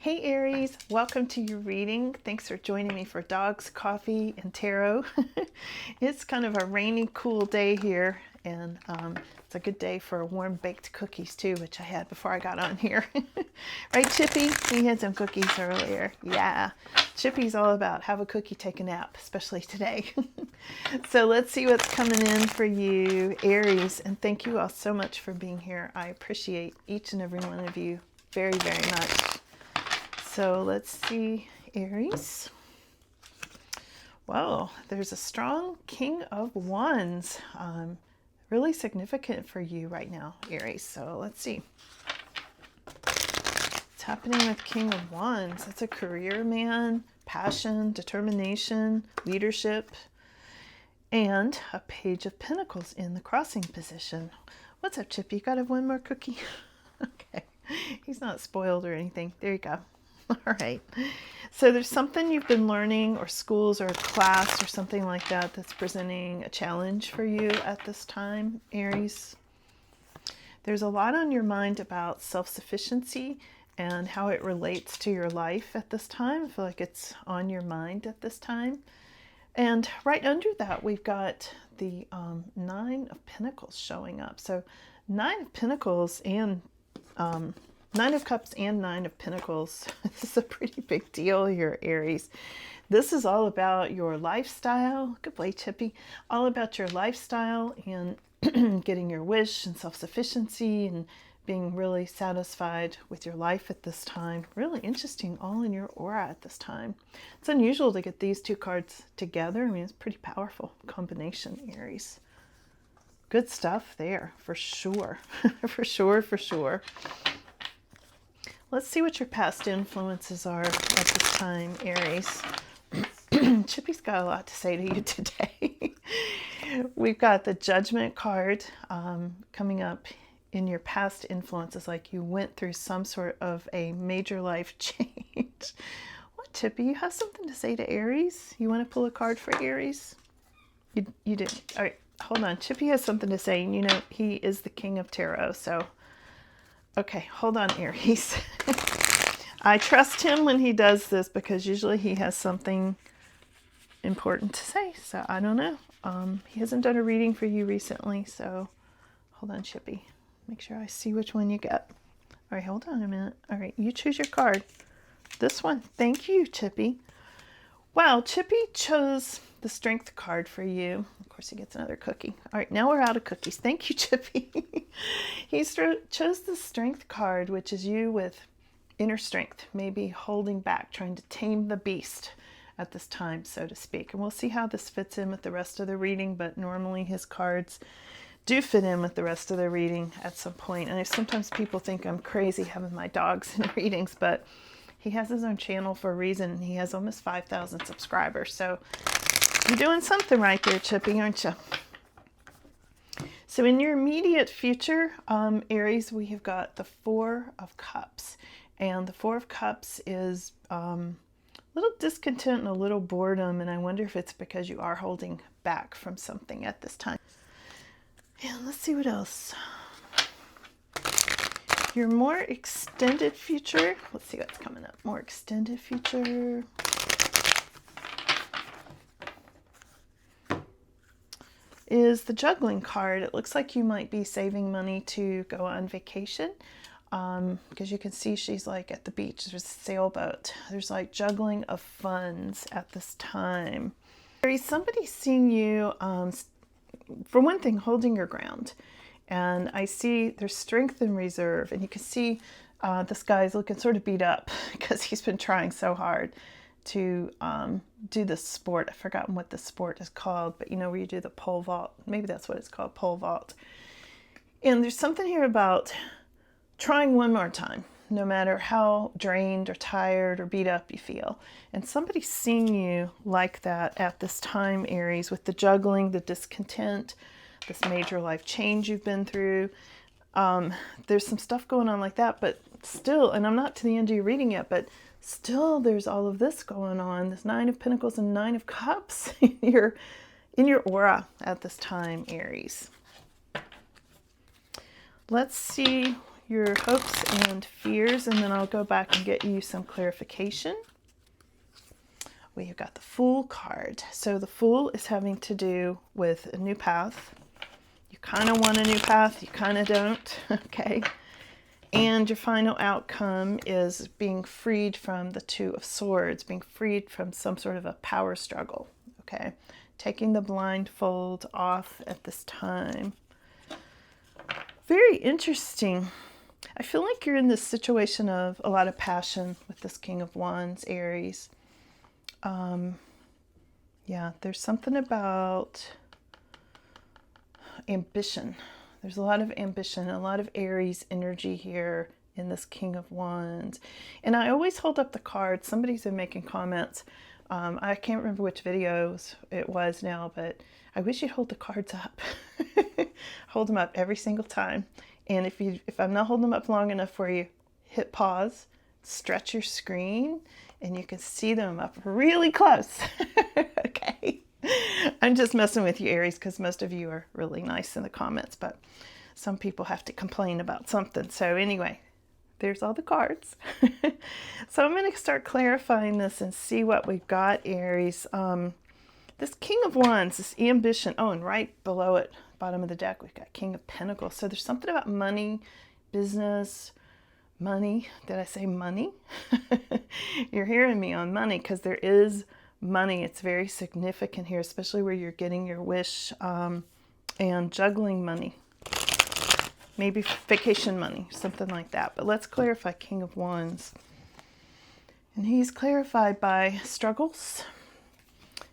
Hey Aries, welcome to your reading. Thanks for joining me for Dogs, Coffee, and Tarot. It's kind of a rainy, cool day here, and it's a good day for warm baked cookies too, which I had before I got on here. Right, Chippy? We had some cookies earlier. Yeah, Chippy's all about have a cookie, take a nap, especially today. So let's see what's coming in for you, Aries, and thank you all so much for being here. I appreciate each and every one of you very, very much. So let's see, Aries. Whoa, there's a strong King of Wands. Really significant for you right now, Aries. So let's see. What's happening with King of Wands? That's a career man, passion, determination, leadership, and a Page of Pentacles in the crossing position. What's up, Chippy? You gotta have one more cookie? Okay. He's not spoiled or anything. There you go. All right. So there's something you've been learning, or schools or a class or something like that, that's presenting a challenge for you at this time, Aries. There's a lot on your mind about self-sufficiency and how it relates to your life at this time. I feel like it's on your mind at this time. And right under that, we've got the Nine of Pentacles showing up. So Nine of Pentacles and Nine of Cups and Nine of Pentacles. This is a pretty big deal here, Aries. This is all about your lifestyle. Good boy, Chippy. All about your lifestyle and getting your wish and self-sufficiency and being really satisfied with your life at this time. Really interesting, all in your aura at this time. It's unusual to get these two cards together. I mean, it's a pretty powerful combination, Aries. Good stuff there, for sure. For sure, for sure. Let's see what your past influences are at this time, Aries. Chippy's got a lot to say to you today. We've got the Judgment card coming up in your past influences, like you went through some sort of a major life change. What, Chippy? You have something to say to Aries? You want to pull a card for Aries? You didn't. All right, hold on. Chippy has something to say. You know, he is the king of tarot, so... Okay, hold on, Aries. I trust him when he does this because usually he has something important to say. So I don't know. He hasn't done a reading for you recently, so hold on, Chippy. Make sure I see which one you get. All right, hold on a minute. All right, you choose your card. This one. Thank you, Chippy. Wow, Chippy chose the Strength card for you. Of course, he gets another cookie. All right, now we're out of cookies. Thank you, Chippy. He chose the Strength card, which is you with inner strength, maybe holding back, trying to tame the beast at this time, so to speak. And we'll see how this fits in with the rest of the reading, but normally his cards do fit in with the rest of the reading at some point. And sometimes people think I'm crazy having my dogs in readings, but he has his own channel for a reason. He has almost 5,000 subscribers. So you're doing something right there, Chippy, aren't you? So in your immediate future, Aries, we have got the Four of Cups. And the Four of Cups is a little discontent and a little boredom. And I wonder if it's because you are holding back from something at this time. And let's see what else. Your more extended future. Let's see what's coming up. More extended future. Is the Juggling card. It looks like you might be saving money to go on vacation. Because you can see she's like at the beach. There's a sailboat. There's like juggling of funds at this time. There's somebody seeing you, for one thing, holding your ground. And I see there's strength and reserve. And you can see this guy's looking sort of beat up because he's been trying so hard to do this sport. I've forgotten what the sport is called, but you know where you do the pole vault. Maybe that's what it's called, pole vault. And there's something here about trying one more time, no matter how drained or tired or beat up you feel. And somebody's seeing you like that at this time, Aries, with the juggling, the discontent, this major life change you've been through. There's some stuff going on like that, but still, and I'm not to the end of your reading yet, but still there's all of this going on, this Nine of Pentacles and Nine of Cups in your aura at this time, Aries. Let's see your hopes and fears, and then I'll go back and get you some clarification. We've got the Fool card. So the Fool is having to do with a new path. You kind of want a new path, you kind of don't, okay? And your final outcome is being freed from the Two of Swords, being freed from some sort of a power struggle, okay? Taking the blindfold off at this time. Very interesting. I feel like you're in this situation of a lot of passion with this King of Wands, Aries. Yeah, there's something about ambition. There's a lot of ambition, a lot of Aries energy here in this King of Wands. And I always hold up the cards. Somebody's been making comments. I can't remember which videos it was now, but I wish you'd hold the cards up. Hold them up every single time. And if I'm not holding them up long enough for you, hit pause, stretch your screen, and you can see them up really close. Okay. I'm just messing with you, Aries, because most of you are really nice in the comments, but some people have to complain about something. So anyway, there's all the cards. So I'm going to start clarifying this and see what we've got, Aries. This King of Wands, this ambition. Oh, and right below it, bottom of the deck, we've got King of Pentacles. So there's something about money, business, money. Did I say money? You're hearing me on money, because there is money. It's very significant here, especially where you're getting your wish, and juggling money. Maybe vacation money, something like that. But let's clarify King of Wands. And he's clarified by struggles.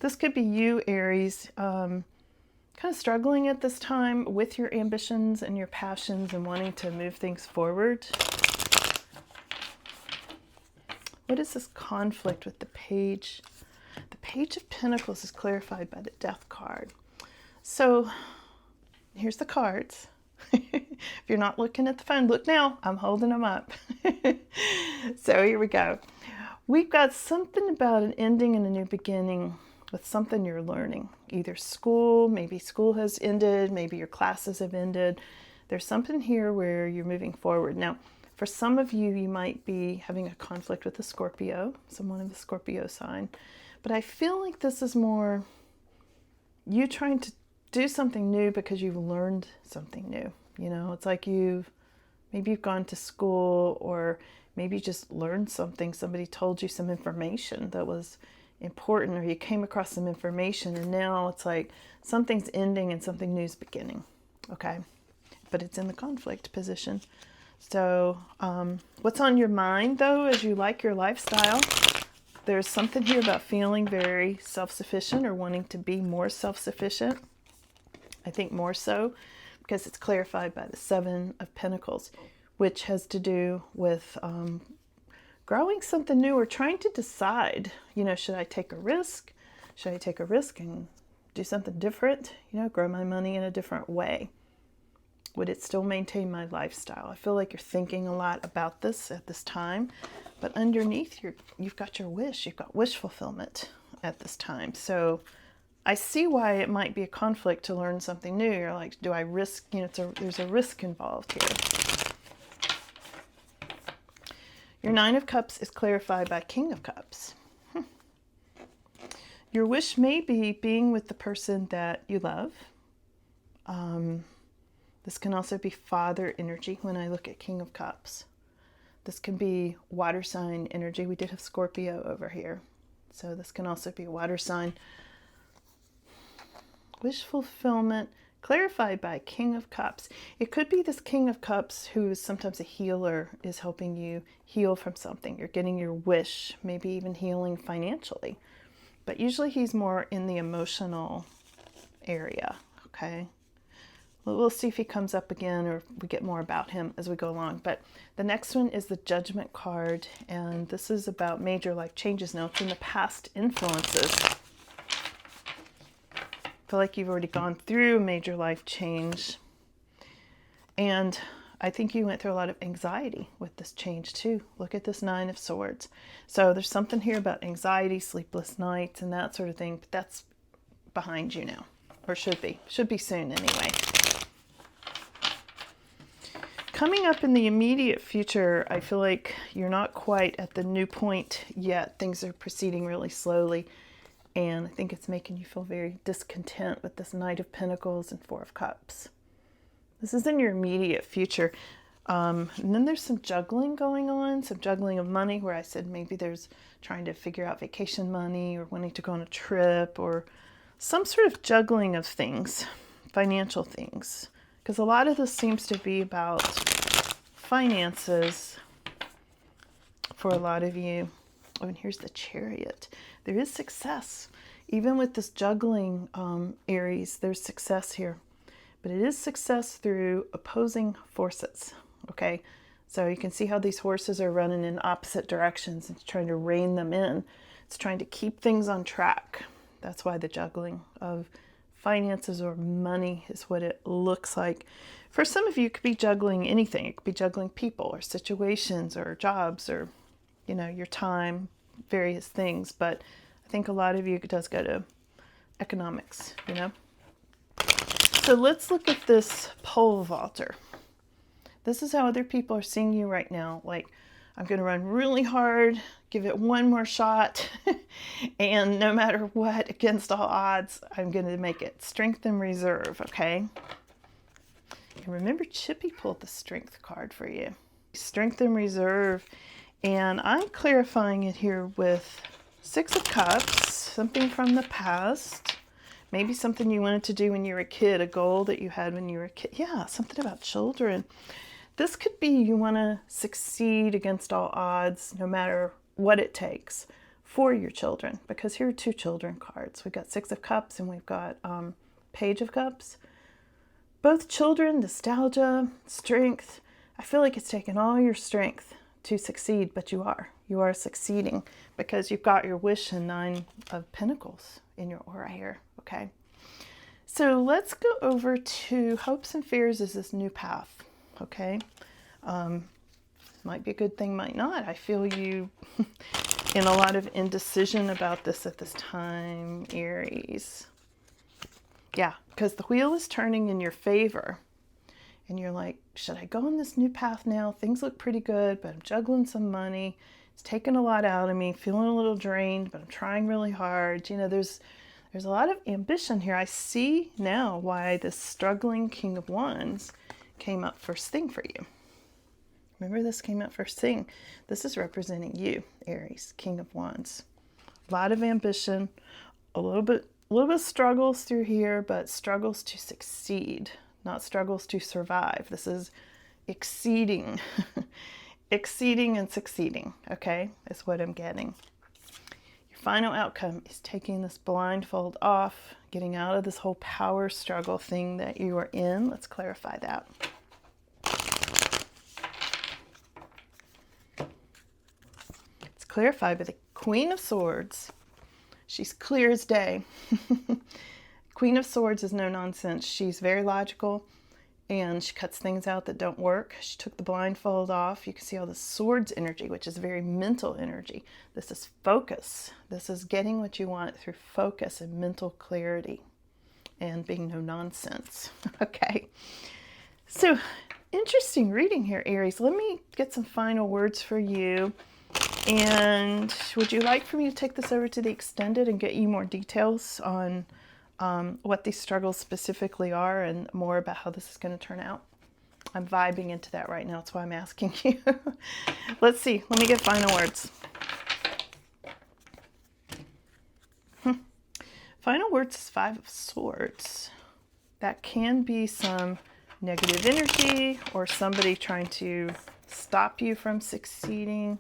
This could be you, Aries, kind of struggling at this time with your ambitions and your passions and wanting to move things forward. What is this conflict with the Page? The Page of Pentacles is clarified by the Death card. So here's the cards. If you're not looking at the phone, look now. I'm holding them up. So here we go. We've got something about an ending and a new beginning with something you're learning. Either school, maybe school has ended, maybe your classes have ended. There's something here where you're moving forward. Now, for some of you, you might be having a conflict with a Scorpio, someone of the Scorpio sign. But I feel like this is more you trying to do something new because you've learned something new. You know, it's like maybe you've gone to school, or maybe you just learned something. Somebody told you some information that was important, or you came across some information, and now it's like something's ending and something new's beginning. Okay, but it's in the conflict position. So what's on your mind, though, as you like your lifestyle? There's something here about feeling very self-sufficient, or wanting to be more self-sufficient. I think more so because it's clarified by the Seven of Pentacles, which has to do with growing something new, or trying to decide, you know, should I take a risk? Should I take a risk and do something different? You know, grow my money in a different way. Would it still maintain my lifestyle? I feel like you're thinking a lot about this at this time, but underneath you've got your wish. You've got wish fulfillment at this time. So I see why it might be a conflict to learn something new. You're like, do I risk? You know, there's a risk involved here. Your Nine of Cups is clarified by King of Cups. Your wish may be being with the person that you love. This can also be father energy when I look at King of Cups. This can be water sign energy. We did have Scorpio over here. So this can also be a water sign. Wish fulfillment, clarified by King of Cups. It could be this King of Cups, who is sometimes a healer, is helping you heal from something. You're getting your wish, maybe even healing financially. But usually he's more in the emotional area, okay? We'll see if he comes up again, or we get more about him as we go along. But the next one is the Judgment card, and this is about major life changes. Now, it's in the past influences. I feel like you've already gone through a major life change. And I think you went through a lot of anxiety with this change too. Look at this Nine of Swords. So there's something here about anxiety, sleepless nights, and that sort of thing. But that's behind you now, or should be. Should be soon anyway. coming up in the immediate future, I feel like you're not quite at the new point yet. Things are proceeding really slowly. And I think it's making you feel very discontent with this Knight of Pentacles and Four of Cups. This is in your immediate future. And then there's some juggling going on, some juggling of money, where I said maybe there's trying to figure out vacation money or wanting to go on a trip or some sort of juggling of things, financial things. Because a lot of this seems to be about finances for a lot of you. Oh, and here's the Chariot. There is success. Even with this juggling, Aries, there's success here. But it is success through opposing forces, okay? So you can see how these horses are running in opposite directions. It's trying to rein them in. It's trying to keep things on track. That's why the juggling of finances or money is what it looks like. For some of you, it could be juggling anything. It could be juggling people or situations or jobs or, you know, your time, various things. But I think a lot of you, it does go to economics, you know? So let's look at this pole vaulter. This is how other people are seeing you right now. Like, I'm going to run really hard, give it one more shot, and no matter what, against all odds, I'm going to make it. Strength and reserve, okay? And remember, Chippy pulled the strength card for you. Strength and reserve. And I'm clarifying it here with Six of Cups, something from the past. Maybe something you wanted to do when you were a kid, a goal that you had when you were a kid. Yeah, something about children. This could be you want to succeed against all odds, no matter what it takes for your children. Because here are two children cards. We've got Six of Cups and we've got Page of Cups. Both children, nostalgia, strength. I feel like it's taken all your strength to succeed, but you are. You are succeeding because you've got your wish and Nine of Pentacles in your aura here, okay? So let's go over to hopes and fears is this new path, okay? Might be a good thing, might not. I feel you in a lot of indecision about this at this time, Aries. Yeah, because the wheel is turning in your favor. And you're like, should I go on this new path now? Things look pretty good, but I'm juggling some money. It's taking a lot out of me, feeling a little drained, but I'm trying really hard. You know, there's a lot of ambition here. I see now why this struggling King of Wands came up first thing for you. Remember, this came up first thing. This is representing you, Aries, King of Wands. A lot of ambition, a little bit of struggles through here, but struggles to succeed, not struggles to survive. This is exceeding, exceeding and succeeding, okay, is what I'm getting. Your final outcome is taking this blindfold off, getting out of this whole power struggle thing that you are in. Let's clarify that. It's clarified by the Queen of Swords. She's clear as day. Queen of Swords is no nonsense. She's very logical and she cuts things out that don't work. She took the blindfold off. You can see all the swords energy, which is very mental energy. This is focus. This is getting what you want through focus and mental clarity and being no nonsense. Okay. So interesting reading here, Aries. Let me get some final words for you. And would you like for me to take this over to the extended and get you more details on what these struggles specifically are and more about how this is going to turn out? I'm vibing into that right now. That's why I'm asking you. Let's see. Let me get final words. Final words is Five of Swords. That can be some negative energy or somebody trying to stop you from succeeding,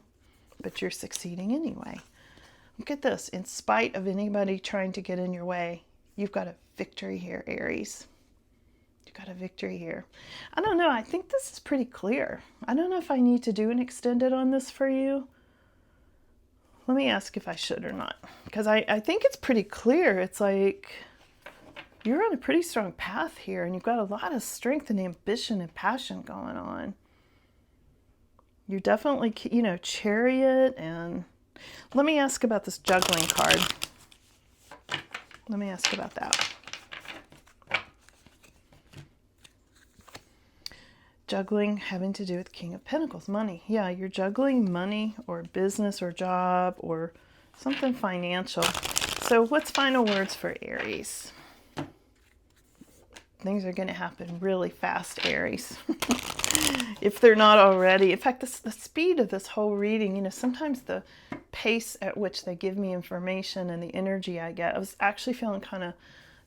but you're succeeding anyway. Look at this. In spite of anybody trying to get in your way, you've got a victory here, Aries. You've got a victory here. I don't know. I think this is pretty clear. I don't know if I need to do an extended on this for you. Let me ask if I should or not. Because I think it's pretty clear. It's like you're on a pretty strong path here. And you've got a lot of strength and ambition and passion going on. You're definitely, you know, Chariot. And let me ask about this juggling card. Let me ask about that. juggling having to do with King of Pentacles, money. Yeah, you're juggling money or business or job or something financial. So what's final words for Aries? Things are going to happen really fast, Aries. If they're not already. In fact, the speed of this whole reading, you know, sometimes the pace at which they give me information and the energy I get, I was actually feeling kind of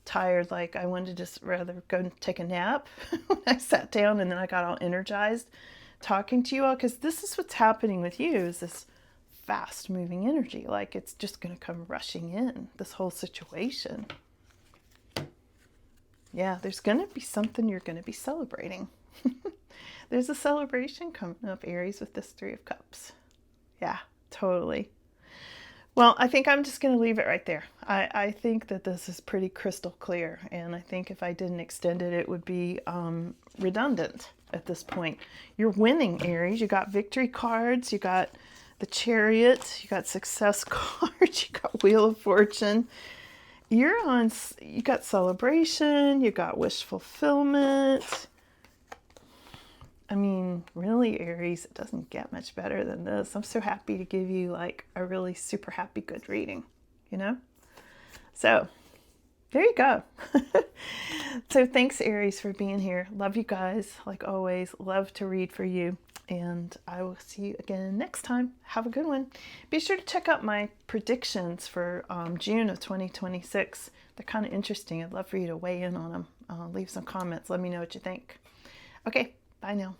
tired, like I wanted to just rather go and take a nap when I sat down, and then I got all energized talking to you all, because this is what's happening with you, is this fast moving energy, like it's just going to come rushing in, this whole situation. Yeah, there's going to be something you're going to be celebrating. There's a celebration coming up, Aries, with this Three of Cups. Yeah, totally. Well, I think I'm just going to leave it right there. I think that this is pretty crystal clear, and I think if I didn't extend it, it would be redundant at this point. You're winning, Aries. You got victory cards, you got the Chariot, you got success cards, you got Wheel of Fortune. You got celebration, you got wish fulfillment. I mean, really, Aries, it doesn't get much better than this. I'm so happy to give you like a really super happy, good reading, you know? So there you go. So thanks, Aries, for being here. Love you guys, like always. Love to read for you. And I will see you again next time. Have a good one. Be sure to check out my predictions for June of 2026. They're kind of interesting. I'd love for you to weigh in on them. Leave some comments. Let me know what you think. Okay. Bye now.